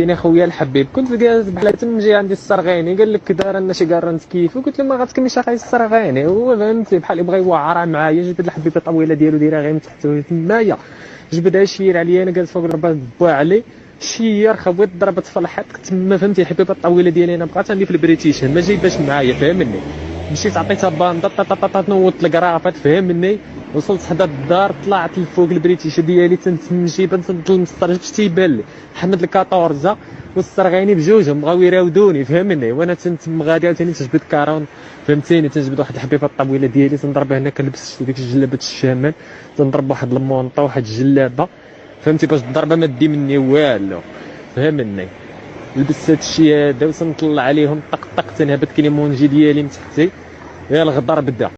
فهمتيني خويا الحبيب. كنت جالس بحال تنجي عندي السرغيني قال لك دار لنا شي كارنت كيف، وقلت له ما غتكملش اخاي السرغيني. هو فهمتي بحال يبغى يوعر معايا، جبد الحبيبه الطويله ديالو دايره غير من تحت تمايا، جبدها يشير عليا انا جالس فوق الرباط با علي شير خويا ضربت في الحيط تما فهمتي. الحبيبه الطويله ديالي انا بقات عندي في البريتيشن ما جايباش معايا فهمني. مشيت عطيتها باندا نوضت الكرافات فهمني. وصلت حدا الدار طلعت لفوق البريتيشه ديالي تنمشي تنطل المسطر باش تيبان لي حمد الكاطورزا والسرغيني بجوجهم بغاو يراودوني فهمني. وانا تما غادي عاوتاني تجبد كارون فهمتيني، تنجبد واحد الحبيبه الطويله ديالي تنضرب هنا كنلبس ديك الجلابه الشمال، تنضرب واحد المونطه واحد الجلابه فهمتي باش الضربه ما دي مني والو فهمني. لبست هاد الشيء هذا وتنطلع عليهم طق طق تنهبط كليمونجي ديالي من تحتي، يا الغدار بدا.